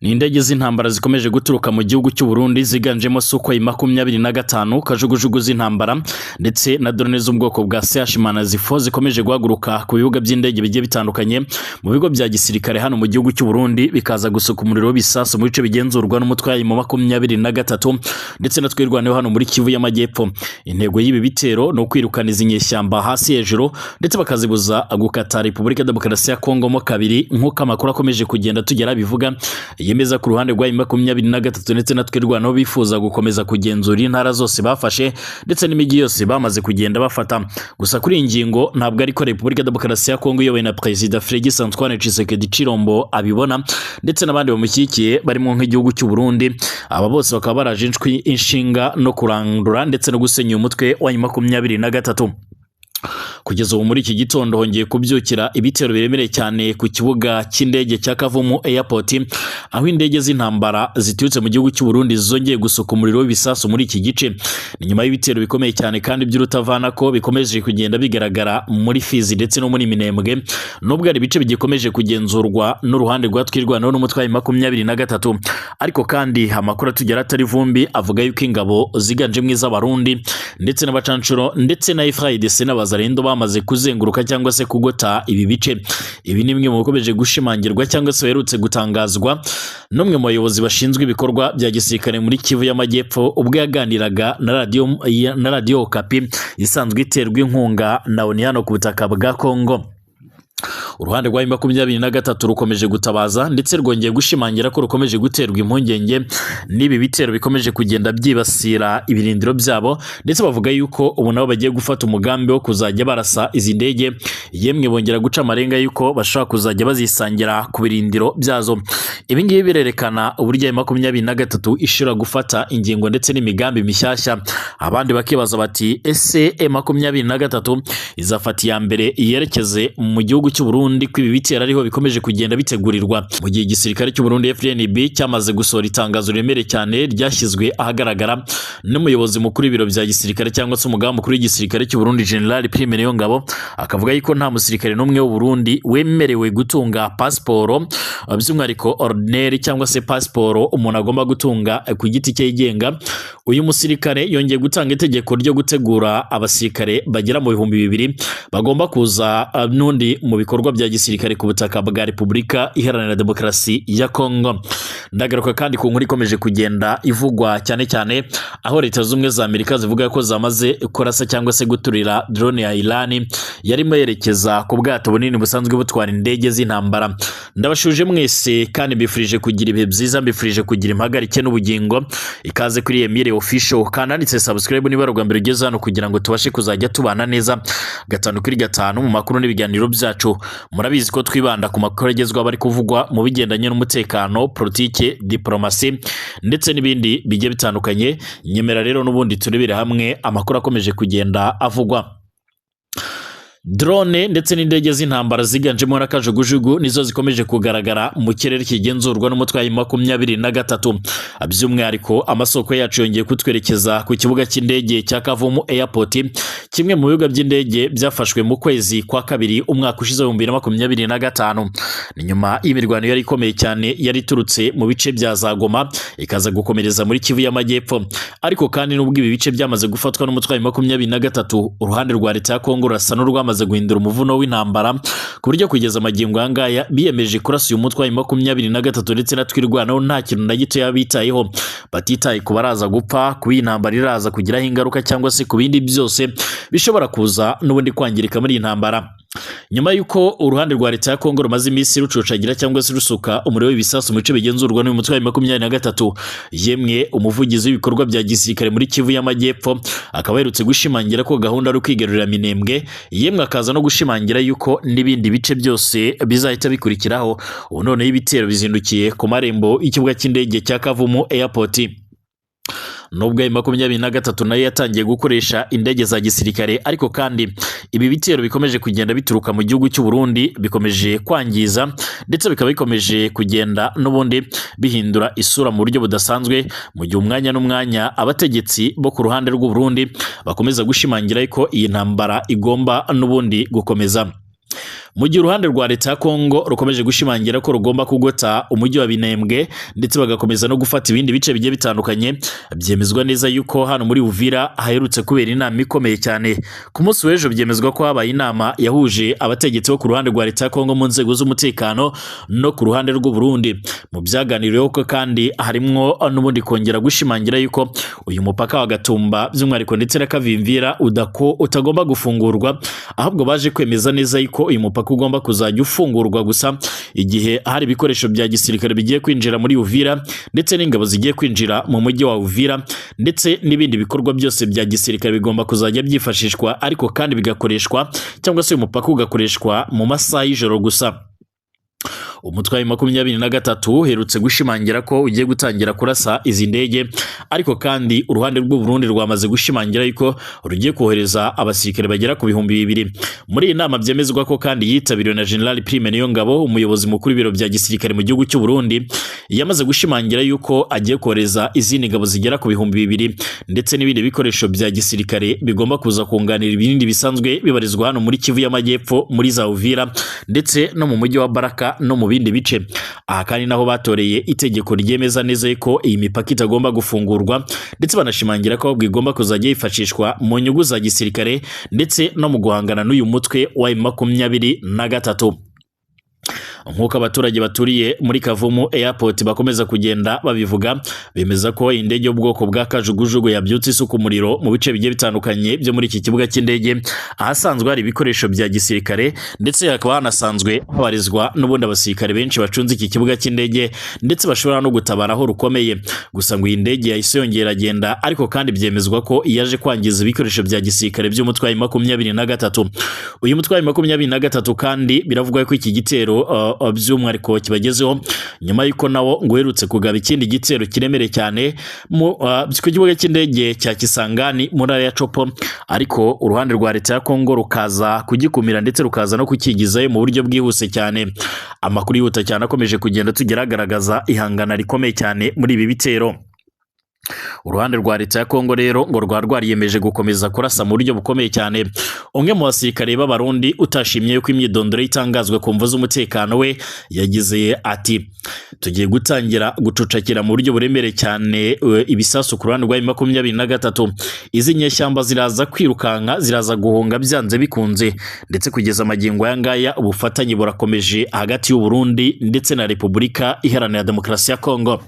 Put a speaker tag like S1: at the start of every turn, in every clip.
S1: Ni indege z'intambara zikomeje guturuka mu gihugu cy'u Burundi ziganjemo Sukhoi 25 kajugujugu z'intambara ndetse na drone z'ubwoko bwa CH-4 zikomeje guhaguruka ku bibuga by'indege bigiye bitandukanye mu bigo bya gisirikare hano mu gihugu cy'u Burundi bikaza gusuka umuriro w'ibisasu mu bice bigenzurwa n'umutwe wa 23 ndetse na twirwaneho hano muri Kivu y'Amajyepfo. Intego y'ibi bitero no kwirukana izinyeshyamba hasi hejuru ndetse bakazibuza gukata Repubulika Demokarasi ya Kongo mo kabiri nk'uko amakuru akomeje kugenda tugera bivuga yemeza ku ruhande rwa 23 ndetse na twirwanaho bifuza gukomeza kugenzura intara zose bafashe ndetse n'imijyi yose bamaze kugenda bafata. Gusa kuri ingingo ntabwo ariko Repubulika Demokarasi ya Kongo yowe na President Félix Antoine Tshisekedi Tshilombo abibona ndetse n'abandi bamushyigikiye barimo nk'igihugu cy'u Burundi. Aba bose bakaba baraje inshinga no kurandura ndetse no gusenya umutwe wa 23. Kugeza ubu muri iki gitondo hongeye kubyukira ibitero biremereye cyane ku kibuga cy'indege cya Kavumu Airport, aho indege z'intambara ziturutse mu gihugu cy'u Burundi zongeye gusuka umuriro w'ibisasu muri iki gice. Ni nyuma y'ibitero bikomeye cyane kandi by'urutavana ko bikomeje kugenda bigaragara muri Fizi ndetse no muri Minembwe, nubwo ari ibice bigikomeje kugenzurwa n'uruhande rwa twirwanaho n'umutwe wa 23. Ariko kandi amakuru atugera atari vumbi avuga yuko ingabo ziganjemo iz'Abarundi ndetse n'abacancuro ndetse na FARDC n'abazarendo bamaze kuzenguruka cyangwa se kugota ibi bice. Ibi ni bimwe mu bikomeje gushimangirwa cyangwa se baherutse gutangazwa n'umwe mu bayobozi bashinzwe ibikorwa bya gisirikare muri Kivu y'Amajyepfo ubwo yaganiraga na radio Okapi isanzwe iterwa inkunga na ONU hano ku butaka bwa Kongo. Uruhande rwa 23 rukomeje gutabaza ndetse rwongeye gushimangira ko rukomeje guterwa impungenge n'ibi bitero bikomeje kugenda byibasira ibirindiro byabo, ndetse bavuga yuko ubu nabo bagiye gufata umugambi wo kuzajya barasa izi ndege, yemwe bongera guca amarenga yuko bashaka kuzajya bazisangira ku birindiro byazo. Ibi ngibi birerekana uburyo 23 ishira gufata ingingo ndetse n'imigambi mishyashya. Abandi bakibaza bati ese 23 izafata ya mbere yerekeze mu gihugu cy'u Burundi kwibi bitera ariho bikomeje kugenda bitegurirwa, mu gihe igisirikare cy'u Burundi FDNB cyamaze gusohora itangazo remere cyane ryashyizwe ahagaragara n'umuyobozi mukuru w'ibiro bya gisirikare cyangwa se umugaba mukuru w'igisirikare cy'u Burundi General Prime Niyongabo, akavuga yuko nta musirikare n'umwe w'u Burundi wemerewe gutunga pasiporo by'umwihariko ordinaire cyangwa se pasiporo umuntu agomba gutunga ku giti cye yigenga. Uyu musirikare yongeye gutanga itegeko ryo gutegura abasirikare bagera mu 2000 bagomba kuza n'undi mu bikorwa bya gisirikare ku butaka bwa Repubulika Iharanira Demokarasi ya Kongo. Ndagaruka kandi ku nkuru ikomeje kugenda ivugwa cyane cyane aho Leta z'Ubumwe za Amerika zivuga ko zamaze kurasa cyangwa se guturira drone ya Iran yarimo yerekeza ku bwato bunini busanzwe butwara indege z'intambara. Ndabashuje mwese kandi mbifurije kugira ibihe byiza, mbifurije kugira impagarike n'ubugingo. Ikaze kuri Emile Official, kananditse subscribe niba rugambira ugeze hano kugira ngo tubashe kuzajya tubana neza 5 kuri 5 mu makuru n'ibiganiro byacu. Murabizi ko twibanda ku makuru agezweho bari kuvugwa mu bigendanye n'umutekano, politike, diplomasi ndetse n'ibindi bigiye bitandukanye. Nyemera rero n'ubundi turebere hamwe amakuru akomeje kugenda avugwa. Drone ndetse n'indege z'intambara ziganjemo n'akajugujugu nizo zikomeje kugaragara mu kirere kigenzurwa n'umutwe wa 23. By'umwihariko amasoko yacu yongeye kutwerekeza ku kibuga cy'indege cya Kavumu Airport, kimwe mu bibuga by'indege byafashwe mu kwezi kwa kabiri umwaka ushize 2025. Ni nyuma y'imirwano yari ikomeye cyane yari turutse mu bice bya Zagoma ikaza gukomereza muri Kivu y'Amajyepfo. Ariko kandi nubwo ibi bice byamaze gufatwa n'umutwe wa 23, uruhande rwa Leta ya Kongo rasa n'urwamaze guhindura umuvuno w'intambara ku buryo kugeza amagingo yangaya biyemeje kurasa uyu mutwe wa 23 ndetse na twirwanaho nta kintu na gito yabitayeho, batitaye ku baraza gupfa, ku intambara iraza kugiraho ingaruka cyangwa se ku bindi byose bishobora kuza n'ubundi kwangirika muri intambara. Nyuma yuko uruhande rwa Leta ya Kongo rumaze iminsi rucocagira cyangwa se rusuka umuriro w'ibisasu mu bice bigenzurwa n'uyu mutwe wa 23, yemwe umuvugizi w'ibikorwa bya gisirikare muri Kivu y'Amajyepfo akaba yerutse gushimangira ko gahunda ari kwigarurira Minembwe, yemwe akaza no gushimangira yuko n'ibindi bice byose bizahita bikurikiraho. Ubu none y'ibitero bizindukiye ku marembo y'ikibuga cy'indege cya Kavumu Airport. Nubwo 23 nayo yatangiye gukoresha indege za gisirikare, ariko kandi ibi bitero bikomeje kugenda bituruka mu gihugu cy'u Burundi bikomeje kwangiza ndetse bikaba bikomeje kugenda n'ubundi bihindura isura mu buryo budasanzwe, mu gihe umwanya n'umwanya abategetsi bo ku ruhande rw'u Burundi bakomeza gushimangira ko iyi ntambara igomba n'ubundi gukomeza. mu gihe uruhande rwa leta ya Kongo rukomeje gushimangira ko rugomba kugota umujyi wa Minembwe ndetse bagakomeza no gufata ibindi bice bigiye bitandukanye. Byemezwa neza yuko hano muri Uvira haherutse kubera inama ikomeye cyane. Ku munsi w'ejo byemezwa ko habaye inama yahuje abategetsi bo ku ruhande rwa leta ya Kongo mu nzego z'umutekano no ku ruhande rw'u Burundi. Mu byaganiriweho ko kandi harimwo n'ubundi kongera gushimangira yuko uyu mupaka wa Gatumba by'umwihariko ndetse na Kavimvira utagomba gufungurwa, ahubwo baje kwemeza neza yuko uyu mupaka ugomba kuzajya ufungurwa gusa igihe hari ibikoresho bya gisirikare bigiye kwinjira muri Uvira ndetse n'ingabo zigiye kwinjira mu mujyi wa Uvira ndetse n'ibindi bikorwa byose bya gisirikare bigomba kuzajya byifashishwa, ariko kandi bigakoreshwa cyangwa se uyu mupaka ugakoreshwa mu masaha y'ijoro gusa. Umutwe wa 23 herutse gushimangira ko ugiye gutangira kurasa izi ndege, ariko kandi uruhande rw'u Burundi rwamaze gushimangira yuko rugiye kohereza abasirikare bagera ku 200. Muri iyi nama byemezwa ko kandi yitabiriwe na General Prime Niyongabo, umuyobozi mukuru w'ibiro bya gisirikare mu gihugu cy'u Burundi, yamaze gushimangira yuko agiye kohereza izindi ngabo zigera ku 200 ndetse n'ibindi bikoresho bya gisirikare bigomba kuza kunganira ibindi bisanzwe bibarizwa hano muri Kivu y'Amajyepfo, muri za Uvira ndetse no mu mujyi wa Baraka no mu bindi bice. Aha kandi naho batoreye itegeko ryemeza neza ko iyi mipaka itagomba gufungurwa ndetse banashimangira ko igomba kuzajya yifashishwa mu nyungu za gisirikare ndetse no mu guhangana n'uyu mutwe wa M23. Nk'uko abaturage baturiye muri Kavumu Airport bakomeza kugenda babivuga, bemeza ko indege y'ubwoko bwa kajugujugu yabyutse isuka umuriro mu bice bigiye bitandukanye byo muri iki kibuga cy'indege, ahasanzwe hari ibikoresho bya gisirikare ndetse hakaba hanasanzwe habarizwa n'ubundi abasirikare benshi bacunze iki kibuga cy'indege ndetse bashobora no gutabaraho rukomeye. Gusa ngo iyi ndege yahise yongera agenda, ariko kandi byemezwa ko yaje kwangiza ibikoresho bya gisirikare by'umutwe wa 23. Uyu mutwe wa 23 kandi biravugwa ko iki gitero by'umwihariko kibagezeho nyuma y'uko nawo ngo uherutse kugaba ikindi gitero kiremereye cyane mu kibuga cy'indege cya Kisangani muri area ya Chopo, ariko uruhande rwa leta ya Kongo rukaza kugikumira ndetse rukaza no kukigizayo mu buryo bwihuse cyane. Amakuru yihuta cyane akomeje kugenda tugerageza ihangana rikomeye cyane muri ibi bitero. Uruhande rwa leta ya Kongo rero ngo rwariyemeje gukomeza kurasa mu buryo bukomeye cyane. Umwe mu basirikare b'abarundi utashimye yuko imyidondoro itangazwe ku mvu z'umutekano we yagize ati: tugiye gutangira gucucakira mu buryo buremere cyane ibisasu ku ruhande rwa 23. Izi nyeshyamba ziraza kwirukanka, ziraza guhunga byanze bikunze, ndetse kugeza amagingo aya ngaya ubufatanye burakomeje hagati y'u Burundi ndetse na Repubulika Iharanira Demokarasi ya Kongo.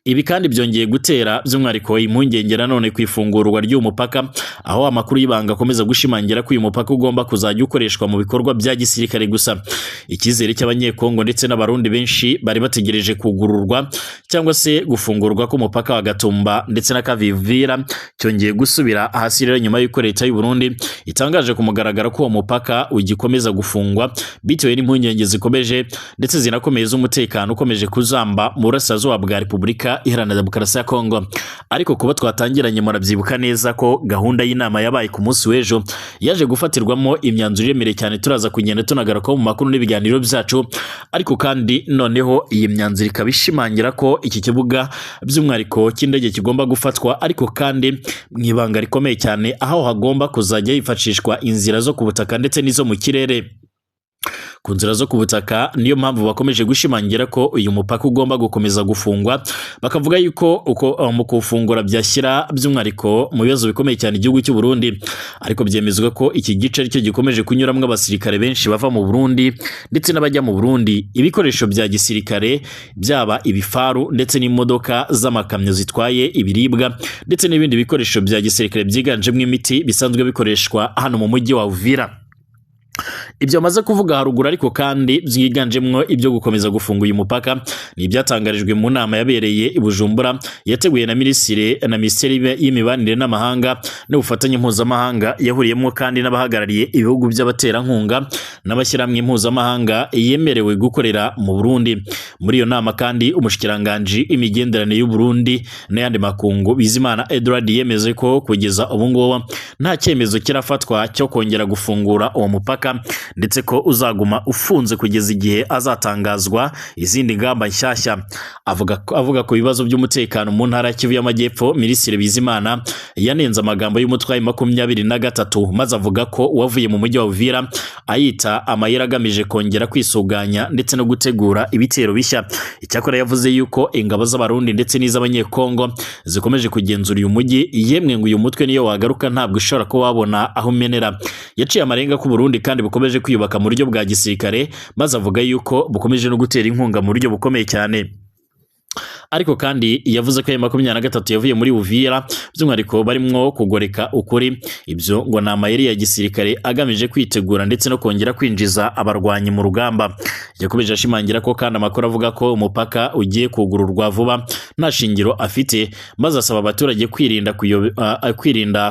S1: Ibi kandi byongeye gutera by'umwihariko impungenge nanone ku ifungurwa ry'uyu mupaka, aho amakuru y'ibanga akomeza gushimangira ko uyu mupaka ugomba kuzajya ukoreshwa mu bikorwa bya gisirikare gusa. Icyizere cy'abanyekongo ndetse n'abarundi benshi bari bategereje kugururwa cyangwa se gufungurwa k'umupaka wa Gatumba ndetse na Kavimvira cyongeye gusubira hasi rero nyuma y'uko leta y'u Burundi itangaje ku mugaragaro ko uwo mupaka ugikomeza gufungwa bitewe n'impungenge zikomeje ndetse zinakomeza umutekano ukomeje kuzamba mu burasirazuba bwa Repubulika Iharanira Demokarasi ya Kongo. Ariko kuba twatangiranye murabyibuka neza ko gahunda y'inama yabaye ku munsi w'ejo yaje gufatirwamo imyanzuro iremereye cyane, turaza kugenda tunagaruka mu makuru n'ibiganiro byacu. Ariko kandi noneho iyi myanzuro ikaba ishimangira ko iki kibuga by'umwihariko cy'indege kigomba gufatwa, ariko kandi mu ibanga rikomeye cyane, aho hagomba kuzajya hifashishwa inzira zo ku butaka ndetse n'izo mu kirere. Ku nzira zo ku butaka niyo mpamvu bakomeje gushimangira ko uyu mupaka ugomba gukomeza gufungwa, bakavuga yuko uko mu kufungura byashyira by'umwihariko mu bibazo bikomeye cyane igihugu cy'u Burundi. Ariko byemezwa ko iki gice aricyo gikomeje kunyuramo abasirikare benshi bava mu Burundi ndetse n'abajya mu Burundi, ibikoresho bya gisirikare byaba ibifaru ndetse n'imodoka z'amakamyo zitwaye ibiribwa ndetse n'ibindi bikoresho bya gisirikare byiganjemo imiti bisanzwe bikoreshwa hano mu mujyi wa Uvira. Ibyo amaze kuvuga haruguru ariko kandi byiganjemwo ibyo gukomeza gufunga uyu mupaka ni ibyatangarijwe mu nama yabereye i Bujumbura yateguye na Minisiteri y'Imibanire n'Amahanga n'ubufatanye mpuzamahanga, yahuriyemo kandi n'abahagarariye ibihugu by'abaterankunga n'abashyirahamwe mpuzamahanga yemerewe gukorera mu Burundi. Muri iyo nama kandi umushikiranganje imigenderanire y'u Burundi n'ayandi makungu Bizimana Edouard yemeze ko kugeza ubu ngubu nta cyemezo kirafatwa cyo kongera gufungura uwo mupaka ndetse ko uzaguma ufunze kugeza igihe azatangazwa izindi ngamba nshyashya. Avuga ku bibazo by'umutekano mu ntara ya Kivu y'Amajyepfo, Minisitiri Bizimana yanenze amagambo y'umutwe wa 23 maze avuga ko wavuye mu mujyi wa Uvira ayita amayira agamije kongera kwisuganya ndetse no gutegura ibitero bishya. Icyakora yavuze yuko ingabo z'abarundi ndetse n'iz'abanyekongo zikomeje kugenzura uyu mujyi, yemwe ngo uyu mutwe niyo wagaruka ntabwo ishobora ko wabona aho umenera. Yaciye amarenga ku Burundi kandi bukomeje kwiyubaka mu buryo bwa gisirikare, maze avuga yuko bukomeje no gutera inkunga mu buryo bukomeye cyane. Ariko kandi yavuze ko 23 yavuye muri Uvira by'umwihariko barimwo kugoreka ukuri, ibyo ngo ni amayeri ya gisirikare agamije kwitegura ndetse no kongera kwinjiza abarwanyi mu rugamba. Yakomeje ashimangira ko kandi amakuru avuga ko umupaka ugiye kugururwa vuba nta shingiro afite, maze asaba abaturage kwirinda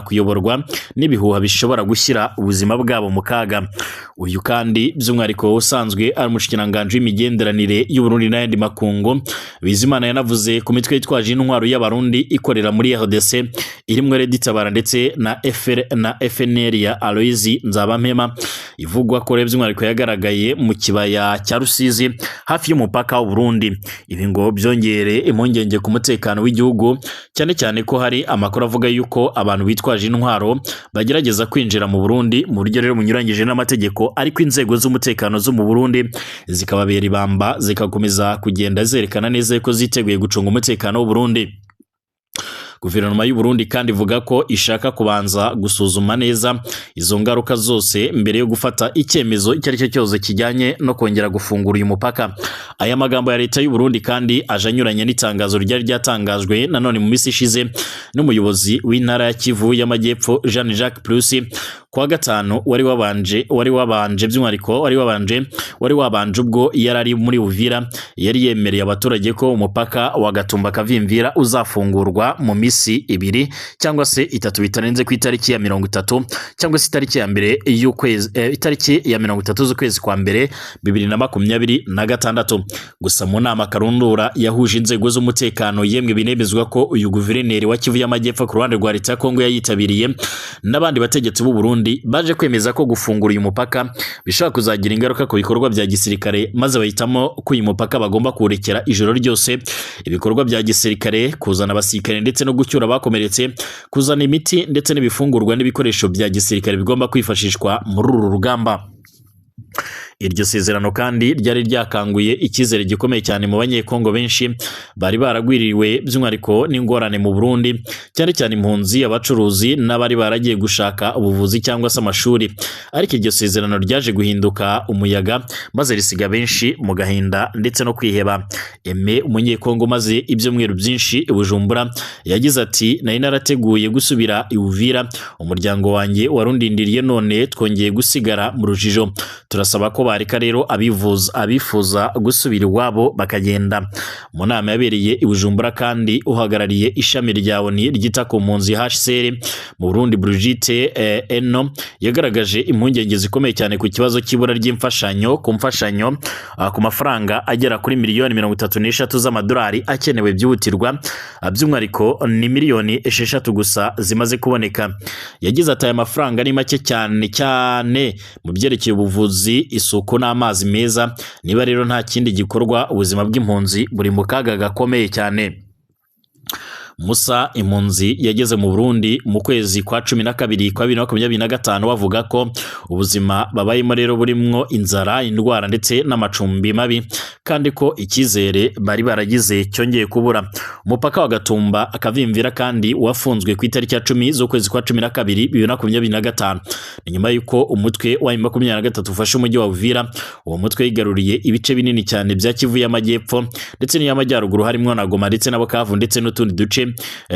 S1: kuyoborwa n'ibihuha bishobora gushyira ubuzima bwabo mu kaga. Uyu kandi by'umwihariko usanzwe ari umushikiranganje w'imigenderanire y'u Burundi n'ayandi makungu Bizimana yanavuze ku mitwe yitwaje intwaro y'abarundi ikorera muri RDC irimwe Reditabara ndetse na FNL ya Aloyizi Nzabampema, ivugwa ko by'umwihariko yagaragaye mu kibaya cya Rusizi hafi y'umupaka w'u Burundi. Ibi ngo byongere impungenge ku mutekano w'igihugu, cyane cyane ko hari amakuru avuga yuko abantu bitwaje intwaro bagerageza kwinjira mu Burundi mu buryo rero bunyuranyije n'amategeko, ariko inzego z'umutekano zo mu Burundi zikababera ibamba zikakomeza kugenda zerekana neza ko ziteguye gucunga umutekano w'u Burundi. Guverinoma y'u Burundi kandi ivuga ko ishaka kubanza gusuzuma neza izo ngaruka zose mbere yo gufata icyemezo icyo ari cyo cyose kijyanye no kongera gufungura uyu mupaka. Aya magambo ya leta y'u Burundi kandi ajanyuranye n'itangazo ryari ryatangajwe nanone mu minsi ishize n'umuyobozi w'intara ya Kivu y'Amajyepfo Jean Jacques Plus kwa gatanu wari wabanje by'umwihariko wari wabanje ubwo yarari muri Uvira, yari yemereye abaturage ko umupaka wa Gatumba Kavimvira uzafungurwa mu misi 2 cyangwa se 3 bitarenze ku itariki ya 30 cyangwa se itariki ya mbere y'ukwezi itariki ya 30 z'ukwezi kwa mbere 2026. Gusa mu nama karundura yahuje inzego z'umutekano, yemwe binemezwa ko uyu guverineri wa Kivu y'Amajyepfo ku ruhande rwa leta ya Kongo yayitabiriye n'abandi bategetsi b'u Burundi baje kwemeza ko gufungura uyu mupaka bishobora kuzagira ingaruka ku bikorwa bya gisirikare, maze bahitamo ko uyu mupaka bagomba kurekera ijoro ryose ibikorwa bya gisirikare, kuzana abasirikare ndetse no gucyura abakomeretse, kuzana imiti ndetse n'ibifungurwa n'ibikoresho bya gisirikare bigomba kwifashishwa muri uru rugamba. Iryo sezerano kandi ryari ryakanguye icyizere gikomeye cyane mu banyekongo benshi bari baragwiririwe by'umwihariko n'ingorane mu Burundi, cyane cyane impunzi, abacuruzi n'abari baragiye gushaka ubuvuzi cyangwa se amashuri. Ariko iryo sezerano ryaje guhinduka umuyaga maze risiga benshi mu gahinda ndetse no kwiheba. Eme umunyekongo maze ibyumweru byinshi i Bujumbura yagize ati nari narateguye gusubira i Uvira, umuryango wanjye warundindiriye none twongeye gusigara mu rujijo. Turasaba ko bareka rero abifuza gusubira iwabo bakagenda. Mu nama yabereye i Bujumbura kandi uhagarariye ishami rya ONU ryita ku mpunzi HCR mu Burundi Brigitte Eno yagaragaje impungenge zikomeye cyane ku kibazo cy'ibura ry'imfashanyo ku mafaranga agera kuri miliyoni 33 z'amadolari akenewe byihutirwa, by'umwihariko ni miliyoni 6 gusa zimaze kuboneka. Yagize ati aya mafaranga ni make cyane mu byerekeye ubuvuzi, isuku n'amazi meza. Niba rero nta kindi gikorwa ubuzima bw'impunzi buri mu kaga gakomeye cyane. Musa impunzi yageze mu Burundi mu kwezi kwa 12 kwa 2025 bavuga ko ubuzima babayemo rero burimwo inzara, indwara ndetse n'amacumbi mabi, kandi ko icyizere bari baragize cyongeye kubura. Umupaka wa Gatumba Akavimvira kandi wafunzwe ku itariki ya 10 z'ukwezi kwa 12 2025 nyuma y'uko umutwe wa 23 ufashe umujyi wa Uvira. Uwo mutwe yigaruriye ibice binini cyane bya Kivu y'Amajyepfo ndetse n'iy'Amajyaruguru harimo na Goma ndetse na Bukavu ndetse n'utundi duce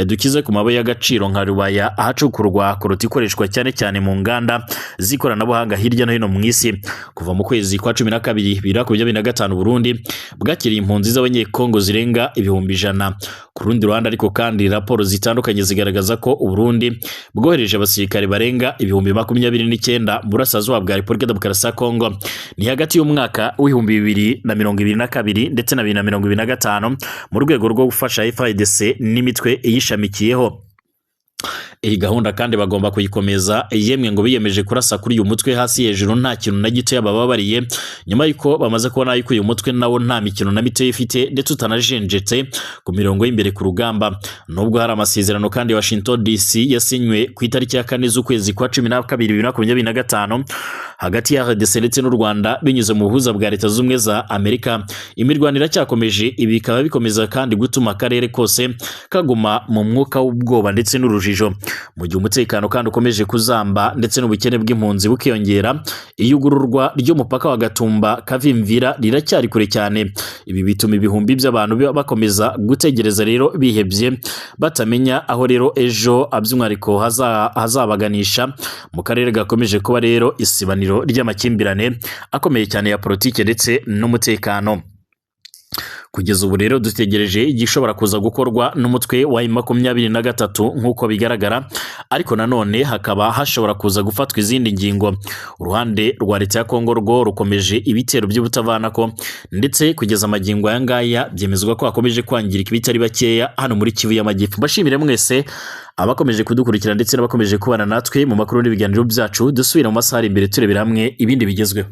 S1: dukize ku mabuye y'agaciro nka Rubaya ahacukurwa koroti ikoreshwa cyane cyane mu nganda z'ikoranabuhanga hirya no hino mu isi. Kuva mu kwezi kwa 12 2025 Burundi bwakiriye impunzi z'abanyekongo zirenga 100,000. Ku rundi ruhande ariko kandi raporo zitandukanye zigaragaza ko Uburundi bwohereje abasirikare barenga 29,000 mu burasirazuba bwa Repubulika Demokarasi ya Kongo ni hagati y'umwaka w'2022 ndetse na 2025 mu rwego rwo gufasha FARDC n'imitwe iyishamikiyeho. Iyi gahunda kandi bagomba kuyikomeza yemwe ngo biyemeje kurasa kuri uyu mutwe hasi hejuru nta kintu na gito yabababariye nyuma yuko bamaze kubona yuko uyu mutwe nawo nta mikino na mito ifite ndetse utanajenjetse ku mirongo y'imbere ku rugamba. Nubwo hari amasezerano kandi Washington DC yasinywe ku itariki ya 4 z'ukwezi kwa 12 2025 hagati ya RDC ndetse n'u Rwanda binyuze mu buhuza bwa Leta Zunze Ubumwe za Amerika, imirwanire cyakomeje ibi bikaba bikomeza kandi gutuma akarere kose kaguma mu mwuka w'ubwoba ndetse n'urujijo. Mu gihe umutekano kandi ukomeje kuzamba ndetse n'ubukene bw'impunzi bukiyongera, iyugururwa ry'umupaka wa Gatumba Kavimvira riracyari kure cyane. Ibi bituma ibihumbi by'abantu bakomeza gutegereza rero bihebye batamenya aho rero ejo aby'umwariko hazabaganisha mu karere gakomeje kuba rero isibaniro ry'amakimbirane akomeye cyane ya politike ndetse n'umutekano. Kugeza ubu rero dutegereje igishobora kuza gukorwa n'umutwe wa M23 nk'uko bigaragara, ariko nanone hakaba hashobora kuza gufatwa izindi ngingo. Uruhande rwa Leta ya Kongo rwo rukomeje ibitero by'ubutavanako ndetse kugeza amagingo aya ngaya byemezwa ko hakomeje kwangirika ibitari bakeya hano muri Kivu y'Amajyepfo. Bashimire mwese abakomeje kudukurikira ndetse n'abakomeje kubana natwe mu makuru n'ibiganiro byacu. Dusubira mu masaha imbere turebera hamwe ibindi bigezweho.